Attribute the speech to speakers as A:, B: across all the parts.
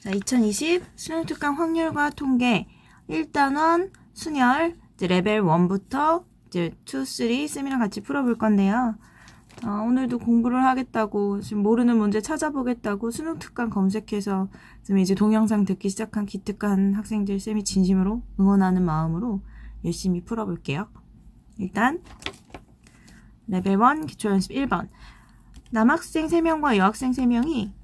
A: 자, 2020 수능 특강 확률과 통계 1단원 순열 이제 레벨 1부터 이제 2, 3 쌤이랑 같이 풀어볼 건데요. 오늘도 공부를 하겠다고 지금 모르는 문제 찾아보겠다고 수능 특강 검색해서 지금 이제 동영상 듣기 시작한 기특한 학생들 쌤이 진심으로 응원하는 마음으로 열심히 풀어볼게요. 일단 레벨 1 기초연습 1번 남학생 3명과 여학생 3명이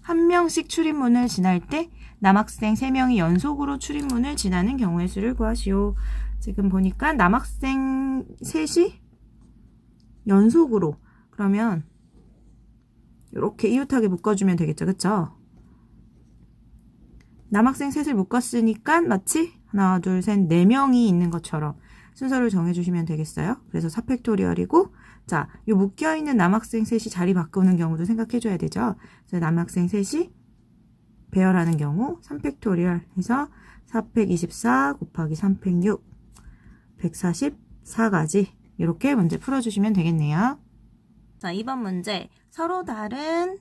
A: 한 명씩 출입문을 지날 때 남학생 3명이 연속으로 출입문을 지나는 경우의 수를 구하시오. 지금 보니까 남학생 셋이 연속으로 그러면 이렇게 이웃하게 묶어주면 되겠죠. 그쵸? 남학생 셋을 묶었으니까 마치 하나, 둘, 셋, 4명이 있는 것처럼 순서를 정해주시면 되겠어요. 그래서 4팩토리얼이고 자, 이 묶여있는 남학생 셋이 자리 바꾸는 경우도 생각해줘야 되죠. 그래서 남학생 셋이 배열하는 경우 3팩토리얼 해서 424 곱하기 3팩6 144까지 이렇게 문제 풀어주시면 되겠네요. 자, 2번 문제 서로 다른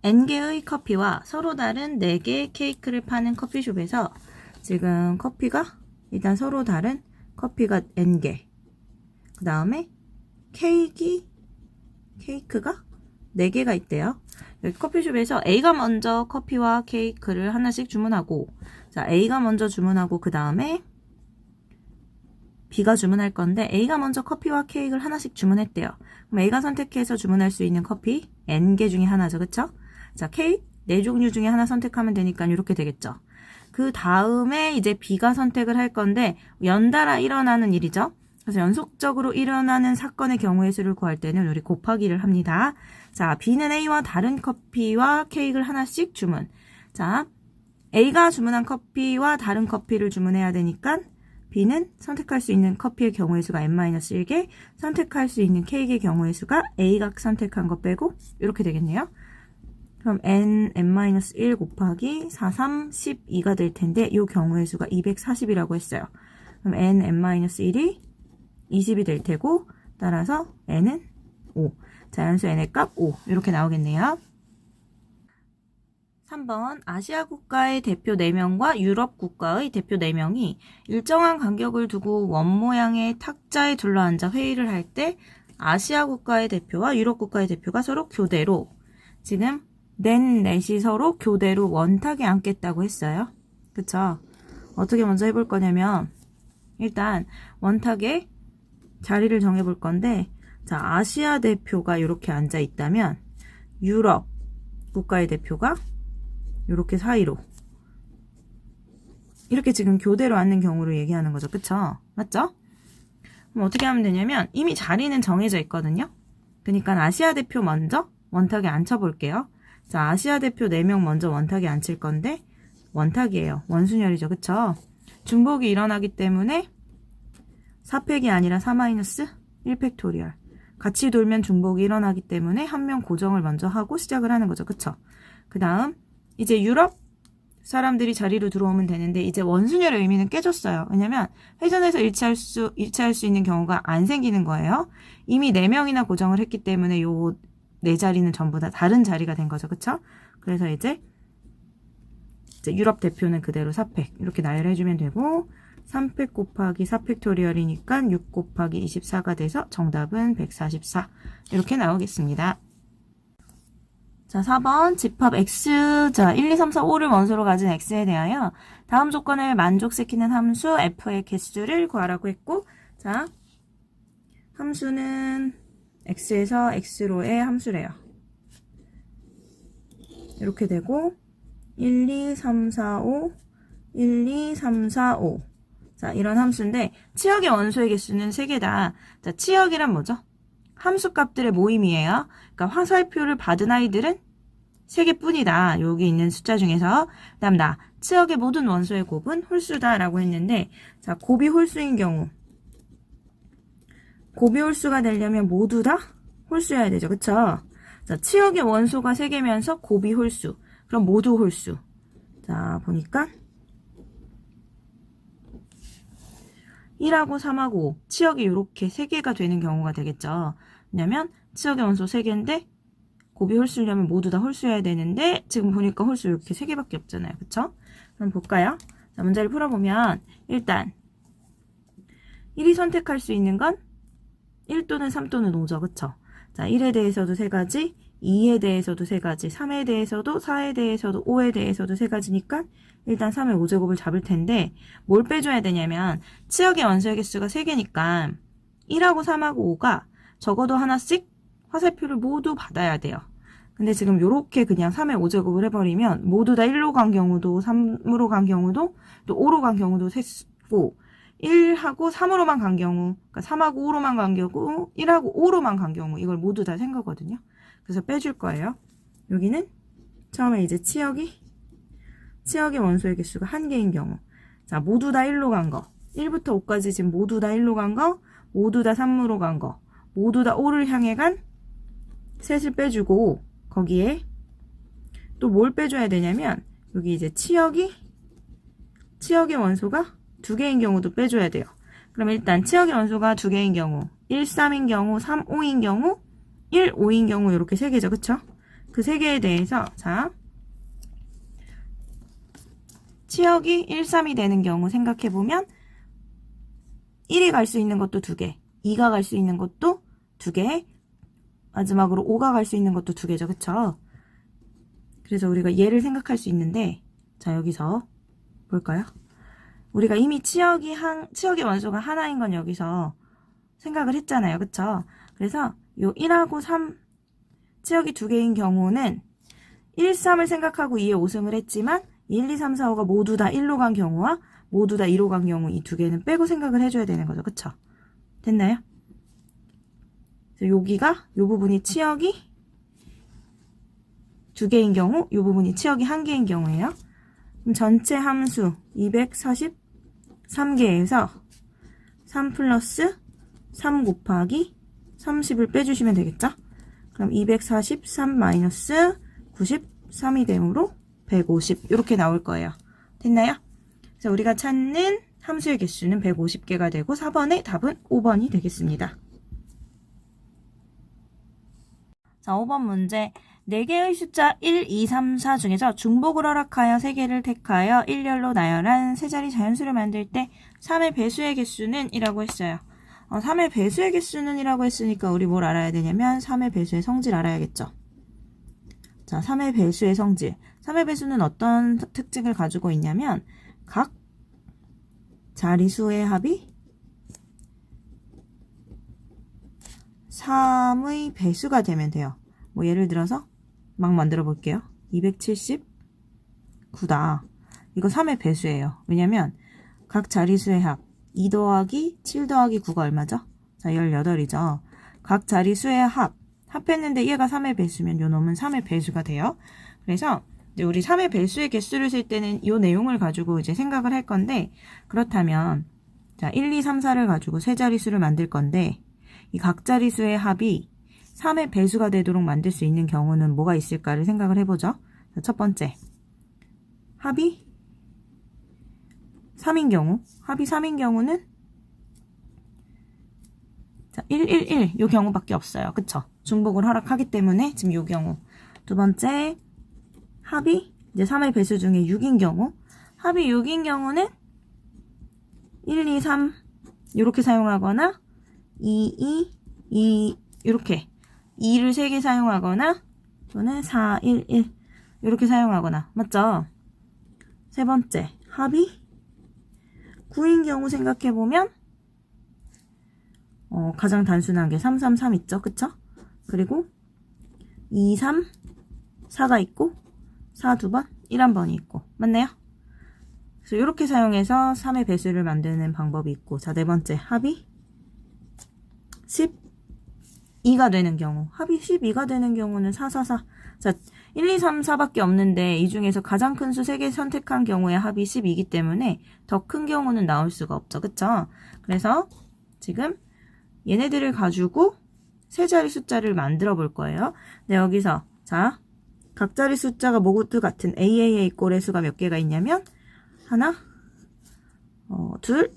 A: N개의 커피와 서로 다른 4개의 케이크를 파는 커피숍에서 지금 커피가 일단 서로 다른 커피가 N개 그 다음에 케이크가 4개가 있대요. 여기 커피숍에서 A가 먼저 커피와 케이크를 하나씩 주문하고 자 A가 먼저 주문하고 그 다음에 B가 주문할 건데 A가 먼저 커피와 케이크를 하나씩 주문했대요. 그럼 A가 선택해서 주문할 수 있는 커피 N개 중에 하나죠. 그쵸? 자 케이크 4종류 중에 하나 선택하면 되니까 이렇게 되겠죠. 그 다음에 이제 B가 선택을 할 건데 연달아 일어나는 일이죠. 그래서 연속적으로 일어나는 사건의 경우의 수를 구할 때는 우리 곱하기를 합니다. 자, B는 A와 다른 커피와 케이크를 하나씩 주문. 자, A가 주문한 커피와 다른 커피를 주문해야 되니까 B는 선택할 수 있는 커피의 경우의 수가 n-1개, 선택할 수 있는 케이크의 경우의 수가 A가 선택한 거 빼고 이렇게 되겠네요. 그럼 n-1 곱하기 4, 3, 12가 될 텐데 이 경우의 수가 240이라고 했어요. 그럼 n-1이 20이 될 테고 따라서 n은 5. 자연수 n의 값 5 이렇게 나오겠네요. 3번 아시아 국가의 대표 4명과 유럽 국가의 대표 4명이 일정한 간격을 두고 원 모양의 탁자에 둘러앉아 회의를 할 때 아시아 국가의 대표와 유럽 국가의 대표가 서로 교대로 지금 넷이 서로 교대로 원탁에 앉겠다고 했어요. 그쵸? 어떻게 먼저 해볼 거냐면 일단 원탁에 자리를 정해볼 건데 자 아시아 대표가 이렇게 앉아 있다면 유럽 국가의 대표가 이렇게 사이로 이렇게 지금 교대로 앉는 경우를 얘기하는 거죠. 그쵸? 맞죠? 그럼 어떻게 하면 되냐면 이미 자리는 정해져 있거든요. 그러니까 아시아 대표 먼저 원탁에 앉혀볼게요. 자 아시아 대표 4명 먼저 원탁에 앉힐 건데 원탁이에요. 원순열이죠. 그쵸? 중복이 일어나기 때문에 4팩이 아니라 4-1팩토리얼 같이 돌면 중복이 일어나기 때문에 한 명 고정을 먼저 하고 시작을 하는 거죠. 그쵸? 그 다음 이제 유럽 사람들이 자리로 들어오면 되는데 이제 원순열의 의미는 깨졌어요. 왜냐면 회전에서 일치할 수 있는 경우가 안 생기는 거예요. 이미 4명이나 고정을 했기 때문에 요 4자리는 전부 다 다른 자리가 된 거죠. 그쵸? 그래서 이제 유럽 대표는 그대로 4팩 이렇게 나열해주면 되고 3팩 곱하기 4팩토리얼이니까 6 곱하기 24가 돼서 정답은 144 이렇게 나오겠습니다. 자 4번 집합 x 자 1, 2, 3, 4, 5를 원소로 가진 x에 대하여 다음 조건을 만족시키는 함수 f의 개수를 구하라고 했고 자 함수는 x에서 x로의 함수래요. 이렇게 되고 1, 2, 3, 4, 5 1, 2, 3, 4, 5 자, 이런 함수인데 치역의 원소의 개수는 3개다. 자, 치역이란 뭐죠? 함수 값들의 모임이에요. 그러니까 화살표를 받은 아이들은 3개 뿐이다. 여기 있는 숫자 중에서. 그 다음 치역의 모든 원소의 곱은 홀수다 라고 했는데 자, 곱이 홀수인 경우 곱이 홀수가 되려면 모두 다 홀수여야 되죠. 그쵸? 자, 치역의 원소가 3개면서 곱이 홀수. 그럼 모두 홀수. 자, 보니까 1하고 3하고 5 치역이 이렇게 3개가 되는 경우가 되겠죠. 왜냐면 치역의 원소 3개인데 곱이 홀수려면 모두 다 홀수여야 되는데 지금 보니까 홀수 이렇게 3개밖에 없잖아요. 그쵸? 그럼 볼까요? 자, 문제를 풀어보면 일단 1이 선택할 수 있는 건 1 또는 3 또는 5죠. 그쵸? 자, 1에 대해서도 3가지, 2에 대해서도 3가지, 3에 대해서도, 4에 대해서도, 5에 대해서도 3가지니까 일단 3의 5제곱을 잡을 텐데 뭘 빼줘야 되냐면 치역의 원소의 개수가 3개니까 1하고 3하고 5가 적어도 하나씩 화살표를 모두 받아야 돼요. 근데 지금 요렇게 그냥 3의 5제곱을 해버리면 모두 다 1로 간 경우도 3으로 간 경우도 또 5로 간 경우도 셋고 1하고 3으로만 간 경우, 그러니까 3하고 5로만 간 경우, 1하고 5로만 간 경우 이걸 모두 다 센 거거든요. 그래서 빼줄 거예요. 여기는 처음에 이제 치역의 원소의 개수가 1개인 경우, 자 모두 다 1로 간 거, 1부터 5까지 지금 모두 다 1로 간 거, 모두 다 3으로 간 거, 모두 다 5를 향해 간 셋을 빼주고 거기에 또 뭘 빼줘야 되냐면 여기 이제 치역의 원소가 2개인 경우도 빼줘야 돼요. 그럼 일단 치역의 원소가 2개인 경우 1, 3인 경우 3, 5인 경우 1, 5인 경우 이렇게 3개죠. 그쵸? 그 3개에 대해서 자 치역이 1, 3이 되는 경우 생각해보면 1이 갈 수 있는 것도 2개, 2가 갈 수 있는 것도 2개, 마지막으로 5가 갈 수 있는 것도 2개죠. 그쵸? 그래서 우리가 얘를 생각할 수 있는데 자 여기서 볼까요? 우리가 이미 치역의 원소가 하나인 건 여기서 생각을 했잖아요. 그쵸? 그래서 요 1하고 3 치역이 2개인 경우는 1, 3을 생각하고 2에 5승을 했지만 1, 2, 3, 4, 5가 모두 다 1로 간 경우와 모두 다 2로 간 경우 이 2개는 빼고 생각을 해줘야 되는 거죠. 그쵸? 됐나요? 여기가 요 부분이 치역이 2개인 경우, 요 부분이 치역이 1개인 경우예요. 그럼 전체 함수 243개에서 3 플러스 3 곱하기 30을 빼주시면 되겠죠? 그럼 243 마이너스 93이 되므로 150 이렇게 나올 거예요. 됐나요? 그래서 우리가 찾는 함수의 개수는 150개가 되고 4번의 답은 5번이 되겠습니다. 자, 5번 문제. 4개의 숫자 1, 2, 3, 4 중에서 중복을 허락하여 3개를 택하여 일렬로 나열한 세 자리 자연수를 만들 때 3의 배수의 개수는 이라고 했어요. 3의 배수의 개수는 이라고 했으니까 우리 뭘 알아야 되냐면 3의 배수의 성질 알아야겠죠. 자, 3의 배수의 성질. 3의 배수는 어떤 특징을 가지고 있냐면 각 자리수의 합이 3의 배수가 되면 돼요. 뭐 예를 들어서 막 만들어 볼게요. 279다. 이거 3의 배수예요. 왜냐면 각 자리수의 합 2 더하기 7 더하기 9가 얼마죠? 자, 18이죠. 각 자리수의 합했는데 얘가 3의 배수면 요 놈은 3의 배수가 돼요. 그래서 이제 우리 3의 배수의 개수를 쓸 때는 요 내용을 가지고 이제 생각을 할 건데, 그렇다면 자, 1, 2, 3, 4를 가지고 세 자리수를 만들 건데 이 각 자리수의 합이 3의 배수가 되도록 만들 수 있는 경우는 뭐가 있을까를 생각을 해보죠. 자, 첫 번째, 합이 3인 경우는 자, 1, 1, 1 요 경우밖에 없어요. 그쵸? 중복을 허락하기 때문에 지금 요 경우. 두 번째, 합이 이제 3의 배수 중에 6인 경우, 합이 6인 경우는 1, 2, 3 요렇게 사용하거나 2, 2 이렇게 2를 3개 사용하거나 또는 4, 1, 1 이렇게 사용하거나, 맞죠? 세 번째, 합이 9인 경우 생각해보면 가장 단순한 게 3, 3, 3 있죠? 그쵸? 그리고 2, 3, 4가 있고 4 2번, 1 1번이 있고, 맞나요? 그래서 이렇게 사용해서 3의 배수를 만드는 방법이 있고, 자, 네 번째, 합이 12가 되는 경우, 합이 12가 되는 경우는 4, 4, 4. 자, 1, 2, 3, 4밖에 없는데 이 중에서 가장 큰 수 3개 선택한 경우에 합이 10이기 때문에 더 큰 경우는 나올 수가 없죠. 그쵸? 그래서 지금 얘네들을 가지고 세 자리 숫자를 만들어 볼 거예요. 네, 여기서 자, 각 자리 숫자가 모두 같은 AAA 꼴의 수가 몇 개가 있냐면 하나, 둘,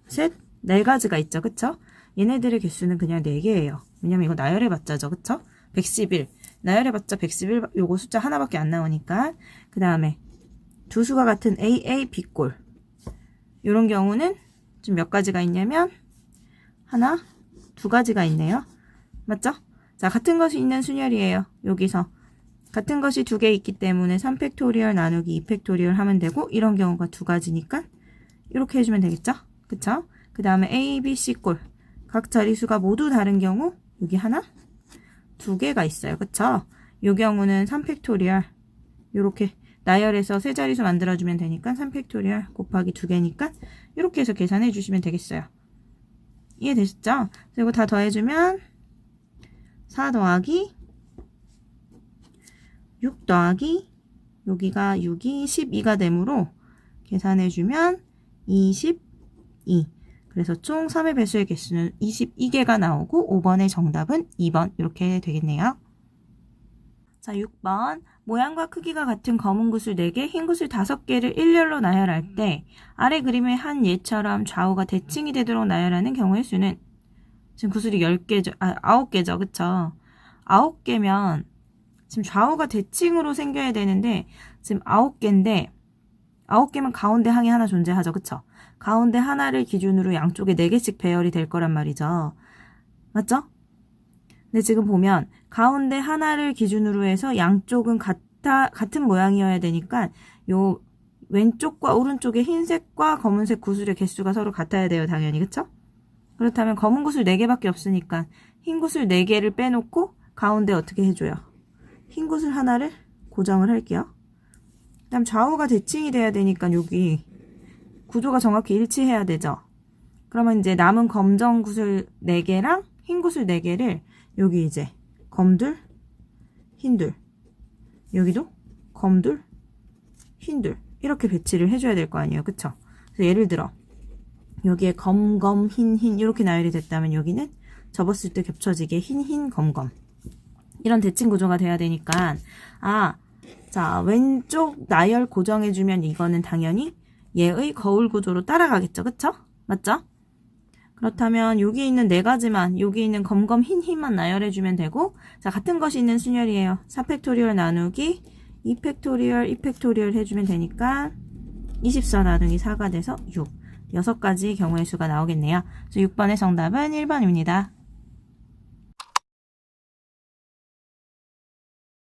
A: 셋, 네 가지가 있죠. 그쵸? 얘네들의 개수는 그냥 4개예요. 왜냐면 이거 나열해봤자죠. 그쵸? 111. 나열해봤자 111, 요거 숫자 하나밖에 안 나오니까. 그 다음에 두 수가 같은 AA, B꼴. 요런 경우는 지금 몇 가지가 있냐면 하나, 두 가지가 있네요. 맞죠? 자, 같은 것이 있는 순열이에요. 여기서 같은 것이 두 개 있기 때문에 3팩토리얼 나누기 2팩토리얼 하면 되고, 이런 경우가 두 가지니까 이렇게 해주면 되겠죠? 그쵸? 그 다음에 A, B, C 꼴. 각 자리수가 모두 다른 경우 여기 하나, 두 개가 있어요. 그쵸? 요 경우는 3팩토리얼 요렇게 나열해서 세 자리수 만들어주면 되니까 3팩토리얼 곱하기 두 개니까 이렇게 해서 계산해 주시면 되겠어요. 이해되셨죠? 그리고 다 더해주면 4 더하기 6 더하기 여기가 6이 12가 되므로 계산해주면 22. 그래서 총 3의 배수의 개수는 22개가 나오고 5번의 정답은 2번 이렇게 되겠네요. 자, 6번 모양과 크기가 같은 검은 구슬 4개, 흰 구슬 5개를 일렬로 나열할 때 아래 그림의 한 예처럼 좌우가 대칭이 되도록 나열하는 경우의 수는 지금 구슬이 10개죠. 9개죠. 그쵸? 9개면 지금 좌우가 대칭으로 생겨야 되는데 지금 9개인데 9개면 가운데 항이 하나 존재하죠. 그쵸? 가운데 하나를 기준으로 양쪽에 4개씩 배열이 될 거란 말이죠. 맞죠? 근데 지금 보면 가운데 하나를 기준으로 해서 양쪽은 같은 모양이어야 되니까 요 왼쪽과 오른쪽에 흰색과 검은색 구슬의 개수가 서로 같아야 돼요. 당연히. 그쵸? 그렇다면 검은 구슬 4개밖에 없으니까 흰 구슬 4개를 빼놓고 가운데 어떻게 해줘요? 흰 구슬 하나를 고정을 할게요. 그 다음 좌우가 대칭이 돼야 되니까 여기 구조가 정확히 일치해야 되죠. 그러면 이제 남은 검정 구슬 4개랑 흰 구슬 4개를 여기 이제 검둘, 흰둘, 여기도 검둘, 흰둘 이렇게 배치를 해줘야 될 거 아니에요. 그쵸? 그래서 예를 들어 여기에 검, 흰 이렇게 나열이 됐다면 여기는 접었을 때 겹쳐지게 흰, 검 이런 대칭 구조가 돼야 되니까 자, 왼쪽 나열 고정해주면 이거는 당연히 얘의 거울 구조로 따라가겠죠. 그쵸? 맞죠? 그렇다면 여기 있는 4가지만, 여기 있는 검, 흰만 나열해주면 되고, 자, 같은 것이 있는 순열이에요. 4팩토리얼 나누기 2팩토리얼 해주면 되니까 24 나누기 4가 돼서 6. 6가지 경우의 수가 나오겠네요. 그래서 6번의 정답은 1번입니다.